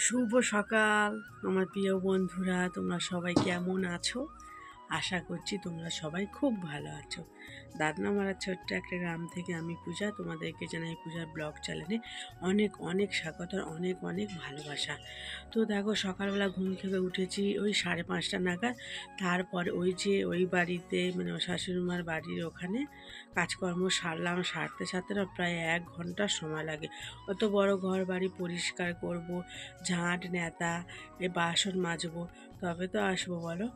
শুভ সকাল আমার প্রিয় বন্ধুরা, তোমরা সবাই কেমন আছো? আশা করছি তোমরা সবাই খুব ভালো আছো। দাদনামারা ছোট্ট একটা গ্রাম থেকে আমি পূজা, তোমাদেরকে জানাই পূজার ব্লগ চ্যানেলে অনেক অনেক স্বাগত, অনেক অনেক ভালোবাসা। তো দেখো, সকালবেলা ঘুম থেকে উঠেছি ওই 5:30 নাগাদ। তারপরে ওই বাড়িতে মানে শাশুড়িমার বাড়ির ওখানে কাজকর্ম সারলাম। সারতে সারতে না প্রায় 1 ঘন্টা সময় লাগে। অত বড় ঘর বাড়ি পরিষ্কার করব, ঝাঁট নেতা, এই বাসন মাজবো, তবে তো আসবো বলো।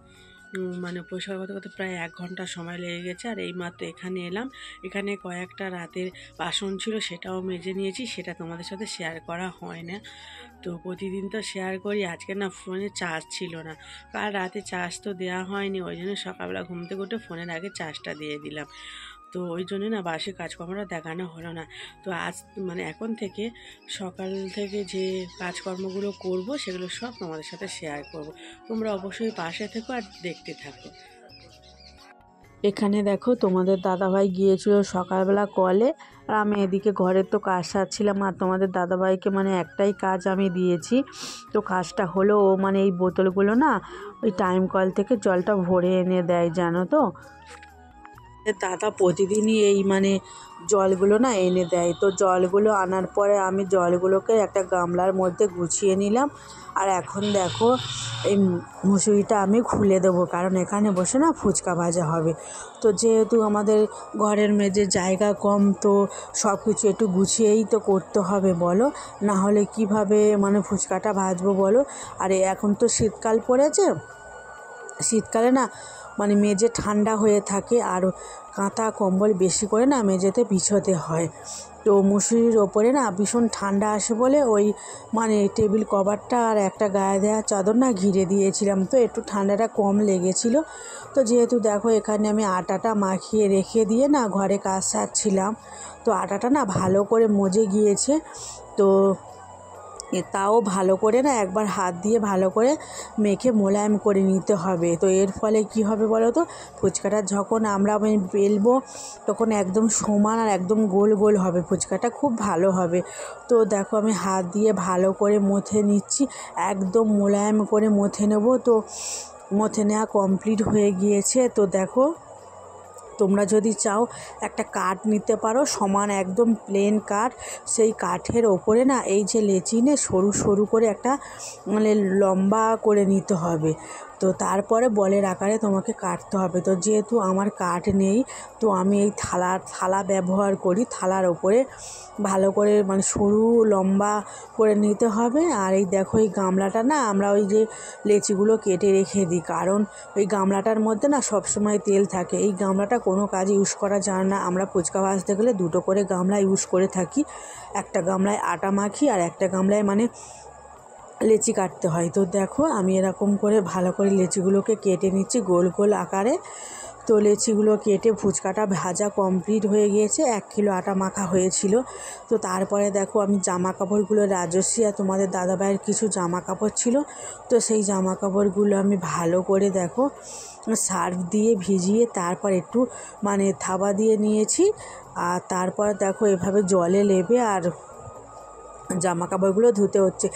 মানে পরিষ্কার করতে করতে প্রায় 1 ঘন্টা সময় লেগে গেছে। আর এইমাত্র এখানে এলাম। এখানে কয়েকটা রাতের বাসন ছিল, সেটাও মেজে নিয়েছি, সেটা তোমাদের সাথে শেয়ার করা হয় না। তো প্রতিদিন তো শেয়ার করি, আজকে না ফোনে চার্জ ছিল না। কাল রাতে চার্জ তো দেওয়া হয়নি, ওই জন্য সকালবেলা ঘুম থেকে উঠে ফোনের আগে চার্জটা দিয়ে দিলাম। তো ওই জন্য না বাসি কাজকর্মটা দেখানো হলো না। তো আজ মানে এখন থেকে সকাল থেকে যে কাজকর্মগুলো করব সেগুলো সব তোমাদের সাথে শেয়ার করব। তোমরা অবশ্যই পাশে থেকো আর দেখতে থাকো। এখানে দেখো, তোমাদের দাদাভাই গিয়েছিল সকালবেলা কলে, আর আমি এদিকে ঘরের তো কাজ সারছিলাম। আর তোমাদের দাদাভাইকে মানে একটাই কাজ আমি দিয়েছি। তো কাজটা হলো, ও মানে এই বোতলগুলো না ওই টাইম কল থেকে জলটা ভরে এনে দেয়, জানো তো। দাদা প্রতিদিনই এই মানে জলগুলো না এনে দেয়। তো জলগুলো আনার পরে আমি জলগুলোকে একটা গামলার মধ্যে গুছিয়ে নিলাম। আর এখন দেখো, এই মুসুরিটা আমি খুলে দেবো, কারণ এখানে বসে না ফুচকা ভাজা হবে। তো যেহেতু আমাদের ঘরের মেঝে জায়গা কম, তো সব কিছু একটু গুছিয়েই তো করতে হবে বলো, না হলে কিভাবে মানে ফুচকাটা ভাজবো বলো। আর এখন তো শীতকাল পড়েছে, শীতকালে না মানে মেঝে ঠান্ডা হয়ে থাকে, আর কাঁথা কম্বল বেশি করে না মেঝেতে বিছোতে হয়। তো মুসুরির ওপরে না ভীষণ ঠান্ডা আসে বলে ওই মানে টেবিল কভারটা আর একটা গায়ে দেওয়া চাদর না ঘিরে দিয়েছিলাম, তো একটু ঠান্ডাটা কম লেগেছিল। তো যেহেতু দেখো, এখানে আমি আটাটা মাখিয়ে রেখে দিয়ে না ঘরে কাজ সারছিলাম। তো আটাটা না ভালো করে মজে গিয়েছে। তো তাও ভালো করে না একবার হাত দিয়ে ভালো করে মেখে মোলায়েম করে নিতে হবে। তো এর ফলে কি হবে বলো তো, ফুচকাটা যখন আমরা বেলবো তখন একদম সমান আর একদম গোল গোল হবে, ফুচকাটা খুব ভালো হবে। তো দেখো, আমি হাত দিয়ে ভালো করে মথে নিচ্ছি, একদম মোলায়েম করে মথে নেব। তো মথে নেওয়া কমপ্লিট হয়ে গিয়েছে। তো দেখো, তোমরা যদি চাও একটা কাঠ নিতে পারো, সমান একদম প্লেন কাঠ। সেই কাঠের ওপরে না এই যে লেচিনে সরু সরু করে একটা মানে লম্বা করে নিতে হবে। তো তারপরে বলের আকারে তোমাকে কাটতে হবে। তো যেহেতু আমার কাঠ নেই, তো আমি এই থালা ব্যবহার করি। থালার ওপরে ভালো করে মানে সরু লম্বা করে নিতে হবে। আর এই দেখো, এই গামলাটা না আমরা ওই যে লেচিগুলো কেটে রেখে দিই, কারণ ওই গামলাটার মধ্যে না সবসময় তেল থাকে। এই গামলাটা কোনো কাজে ইউজ করা যায় না। আমরা ফুচকা ভাজতে গেলে 2টো করে গামলা ইউজ করে থাকি। একটা গামলায় আটা মাখি আর একটা গামলায় মানে লেচি কাটতে হয়। তো দেখো, আমি এরকম করে ভালো করে লেচিগুলোকে কেটে নিচ্ছি গোল গোল আকারে। তো লেচিগুলো কেটে ফুচকাটা ভাজা কমপ্লিট হয়ে গিয়েছে। 1 কিলো আটা মাখা হয়েছিল। তো তারপরে দেখো, আমি জামা কাপড়গুলো রাজস্বী আর তোমাদের দাদাভাইয়ের কিছু জামা কাপড় ছিল, তো সেই জামা কাপড়গুলো আমি ভালো করে দেখো সার্ফ দিয়ে ভিজিয়ে তারপর একটু মানে থাবা দিয়ে নিয়েছি। আর তারপর দেখো এভাবে জলে নেবে আর জামা কাপড়গুলো ধুতে হচ্ছে।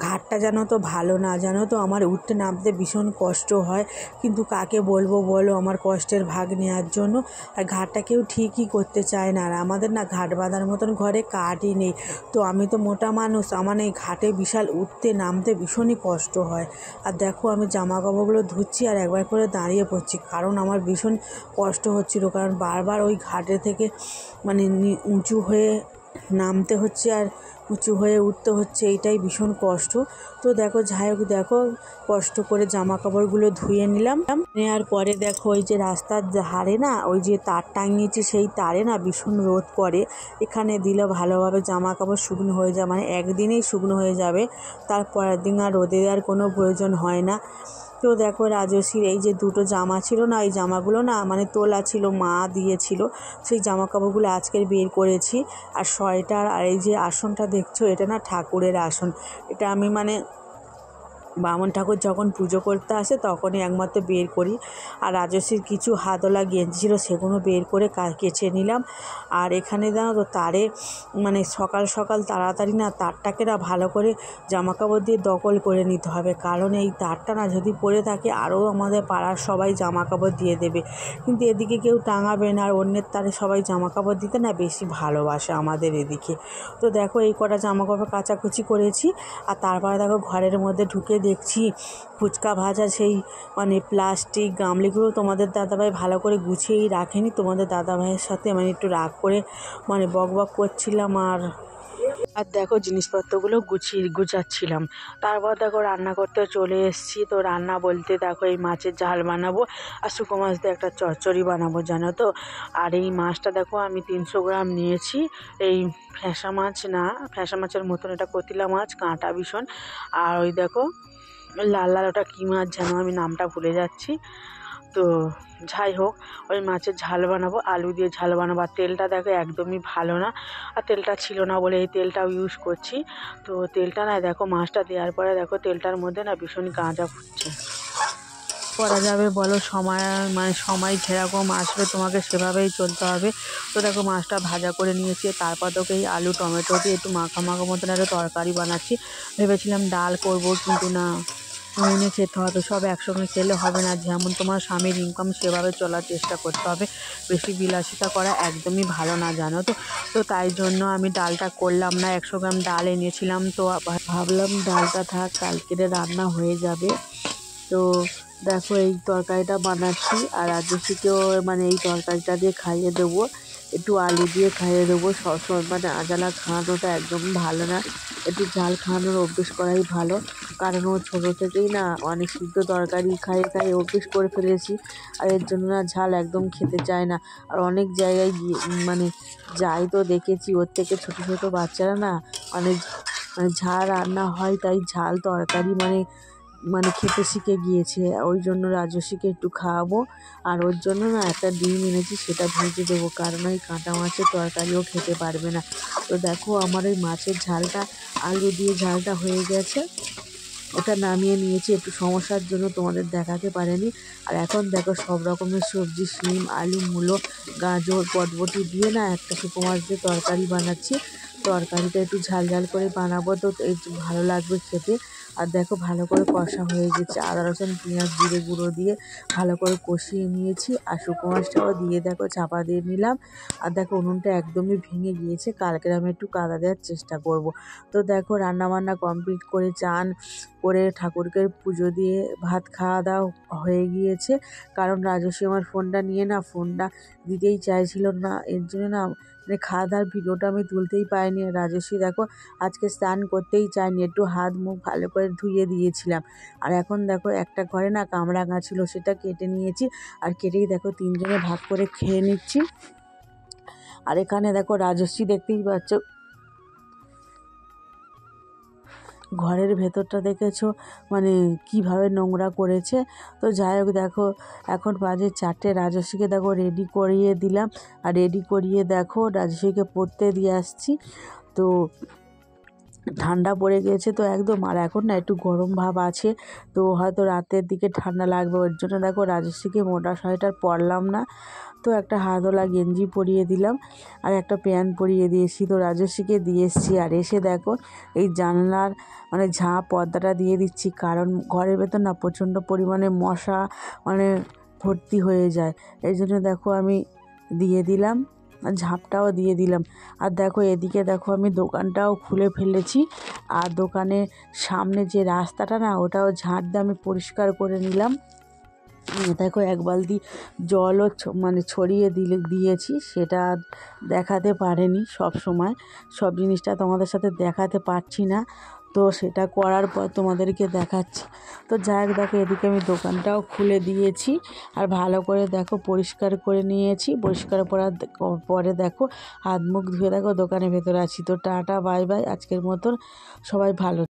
ঘাটটা জানো তো ভালো না, জানো তো আমার উঠতে নামতে ভীষণ কষ্ট হয়, কিন্তু কাকে বলবো বলো আমার কষ্টের ভাগ নেওয়ার জন্য। আর ঘাটটা কেউ ঠিকই করতে চায় না, আর আমাদের না ঘাট বাঁধার মতন ঘরে কাঠই নেই। তো আমি তো মোটা মানুষ, আমার এই ঘাটে বিশাল উঠতে নামতে ভীষণই কষ্ট হয়। আর দেখো, আমি জামা কাপড়গুলো ধুচ্ছি আর একবার করে দাঁড়িয়ে পড়ছি, কারণ আমার ভীষণ কষ্ট হচ্ছিল, কারণ বারবার ওই ঘাটে থেকে মানে উঁচু হয়ে নামতে হচ্ছে আর উঁচু হয়ে উঠতে হচ্ছে, এইটাই ভীষণ কষ্ট। তো দেখো, যাই হোক, দেখো কষ্ট করে জামা কাপড়গুলো ধুয়ে নিলাম। নেওয়ার পরে দেখো, ওই যে রাস্তার ধারে না ওই যে তার টাঙিয়েছি, সেই তারে না ভীষণ রোদ পড়ে। এখানে দিলে ভালোভাবে জামা কাপড় শুকনো হয়ে যায়, মানে একদিনেই শুকনো হয়ে যাবে, তারপরের দিন আর রোদে দেওয়ার কোনো প্রয়োজন হয় না। তো দেখো, রাজস্বীর এই যে 2টো জামা ছিল না, এই জামাগুলো না মানে তোলা ছিল, মা দিয়েছিল, সেই জামা কাপড়গুলো আজকের বের করেছি। আর সোয়েটার আর এই যে আসনটা দেখছো, এটা না ঠাকুরের আসন। এটা আমি মানে বামন ঠাকুর যখন পুজো করতে আসে তখনই একমাত্র বের করি। আর রাজস্বীর কিছু হাতওয়ালা গেঞ্জি ছিল সেগুলো বের করে কেচে নিলাম। আর এখানে জানো তো তারে মানে সকাল সকাল তাড়াতাড়ি না তারটাকে না ভালো করে জামাকাপড় দিয়ে দখল করে নিতে হবে, কারণ এই তারটা না যদি পরে থাকে আরও আমাদের পাড়ার সবাই জামাকাপড় দিয়ে দেবে, কিন্তু এদিকে কেউ টাঙাবে না। আর অন্যের তারে সবাই জামাকাপড় দিতে না বেশি ভালোবাসে আমাদের এদিকে। তো দেখো এই কটা জামাকাপড় কাচাকুচি করেছি। আর তারপরে দেখো ঘরের মধ্যে ঢুকে দেখছি ফুচকা ভাজা সেই মানে প্লাস্টিক গামলিগুলো তোমাদের দাদাভাই ভালো করে গুছিয়েই রাখেনি। তোমাদের দাদাভাইয়ের সাথে মানে একটু রাগ করে মানে বক করছিলাম আর দেখো জিনিসপত্রগুলো গুছাচ্ছিলাম। তারপর দেখো রান্না করতে চলে এসেছি। তো রান্না বলতে দেখো এই মাছের ঝাল বানাবো আর শুকো মাছ দিয়ে একটা চচ্চড়ি বানাবো জানো তো। আর এই মাছটা দেখো আমি 300 গ্রাম নিয়েছি। এই ফ্যাসা মাছ না, ফ্যাসা মাছের মতন এটা কতিলা মাছ, কাঁটা ভীষণ। আর ওই দেখো লাল লাল ওটা কী মাছ যেন আমি নামটা ভুলে যাচ্ছি। তো যাই হোক ওই মাছের ঝাল বানাবো, আলু দিয়ে ঝাল বানাবো। আর তেলটা দেখো একদমই ভালো না, আর তেলটা ছিল না বলে এই তেলটাও ইউজ করছি। তো তেলটা না দেখো মাছটা দেওয়ার পরে দেখো তেলটার মধ্যে না ভীষণ গাঁজা ফুটছে। করা যাবে বলো, সময় যেরকম আসবে তোমাকে সেভাবেই চলতে হবে। তো দেখো মাছটা ভাজা করে নিয়েছি। তারপর তোকে এই আলু টমেটো দিয়ে একটু মাখা মতন একটা তরকারি বানাচ্ছি। ভেবেছিলাম ডাল করব, কিন্তু না, মেনে খেতে হবে, সব একসঙ্গে খেলে হবে না। যেমন তোমার স্বামীর ইনকাম সেভাবে চলার চেষ্টা করতে হবে, বেশি বিলাসিতা করা একদমই ভালো না জানো তো। তো তাই জন্য আমি ডালটা করলাম না। 100 গ্রাম ডাল এনেছিলাম, তো ভাবলাম ডালটা থাক, কালকের রান্না হয়ে যাবে। তো দেখো এই তরকারিটা বানাচ্ছি আর রাজস্বীকেও মানে এই তরকারিটা দিয়ে খাইয়ে দেবো, একটু আলু দিয়ে খাইয়ে দেবো। সবসময় মানে আজালা খাওয়ানোটা একদম ভালো না, একটু ঝাল খাওয়ানোর অভ্যেস করাই ভালো। কারণ ও ছোটো থেকেই না অনেক সিদ্ধ তরকারি খাইয়ে অভ্যেস করে ফেলেছি, আর এর জন্য না ঝাল একদম খেতে চায় না। আর অনেক জায়গায় গিয়ে মানে যাই তো দেখেছি ওর থেকে ছোটো ছোটো বাচ্চারা না অনেক মানে ঝাল রান্না হয় তাই ঝাল তরকারি মানে খেতে শিখে গিয়েছে। ওই জন্য রাজস্বীকে একটু খাওয়াবো। আর ওর জন্য না একটা ডিম এনেছি, সেটা ভেজে দেবো, কারণ ওই কাঁটা মাছের তরকারিও খেতে পারবে না। তো দেখো আমার ওই মাছের ঝালটা আলু দিয়ে ঝালটা হয়ে গেছে, ওটা নামিয়ে নিয়েছি। একটু সমস্যার জন্য তোমাদের দেখাতে পারেনি। আর এখন দেখো সব রকমের সবজি, শিম, আলু, মূলো, গাজর, বটবটি দিয়ে না একটা শুকো মাছ দিয়ে তরকারি বানাচ্ছি। তরকারিটা একটু ঝাল ঝাল করে বানাবো, তো একটু ভালো লাগবে খেতে। আর দেখো ভালো করে কষা হয়ে গেছে, আদা রসুন পেঁয়াজ জিরে গুঁড়ো দিয়ে ভালো করে কষিয়ে নিয়েছি। আর শুকনো মাছটাও দিয়ে দেখো চাপা দিয়ে নিলাম। আর দেখো উনুনটা একদমই ভেঙে গিয়েছে, কালকে আমি একটু কাদা দেওয়ার চেষ্টা করব। তো দেখো রান্নাবান্না কমপ্লিট করে চান করে ঠাকুরকে পুজো দিয়ে ভাত খাওয়া দাওয়া হয়ে গিয়েছে। কারণ রাজস্বী আমার ফোনটা নিয়ে না ফোনটা দিতেই চাইছিল না, এর জন্য না মানে খাওয়া দাওয়ার ভিডিওটা আমি তুলতেই পারিনি। রাজস্বী দেখো আজকে স্নান করতেই চায়নি, একটু হাত মুখ ভালো করে ধুয়ে দিয়েছিলাম। আর এখন দেখো একটা ঘরে না কামরাঙা ছিল, সেটা কেটে নিয়েছি। আর কেটেই দেখো 3 জনে ভাগ করে খেয়ে নিচ্ছি। আর এখানে দেখো রাজস্বী দেখতেই পাচ্ছ ঘরের ভেতরটা দেখেছো মানে কিভাবে নোংরা করেছে। তো যাই হোক দেখো এখন বাজে 4টে, রাজস্বীকে দেখো রেডি করিয়ে দিলাম। আর রেডি করিয়ে দেখো রাজস্বীকে পড়তে দিয়ে আসছি। তো ঠান্ডা পড়ে গিয়েছে তো একদম, আর এখন না একটু গরম ভাব আছে, তো হয়তো রাতের দিকে ঠান্ডা লাগবে। ওর জন্য দেখো রাজস্বীকে মোটা সোয়েটার পরলাম না, তো একটা হাতওয়ালা গেঞ্জি পরিয়ে দিলাম আর একটা প্যান্ট পরিয়ে দিয়েছি। তো রাজস্বীকে দিয়ে এসেছি। আর এসে দেখো এই জানলার মানে ঝাঁপ পর্দাটা দিয়ে দিচ্ছি, কারণ ঘরের ভেতর না প্রচণ্ড পরিমাণে মশা মানে ভর্তি হয়ে যায়, এই জন্য দেখো আমি দিয়ে দিলাম, ঝাঁপটাও দিয়ে দিলাম। আর দেখো এদিকে দেখো আমি দোকানটাও খুলে ফেলেছি। আর দোকানের সামনে যে রাস্তাটা না ওটাও ঝাঁট দিয়ে আমি পরিষ্কার করে নিলাম। দেখো 1 বালতি জলও মানে ছড়িয়ে দিয়েছি, সেটা দেখাতে পারেনি সব সময়, সব জিনিসটা তোমাদের সাথে দেখাতে পারছি না, তো সেটা করার পর তোমাদেরকে দেখাচ্ছি। তো যাই হোক দেখো এদিকে আমি দোকানটাও খুলে দিয়েছি আর ভালো করে দেখো পরিষ্কার করে নিয়েছি। পরিষ্কার করার পরে দেখো হাত মুখ ধুয়ে দেখো দোকানের ভেতরে আছি। তো টাটা বাই বাই, আজকের মতন সবাই ভালো।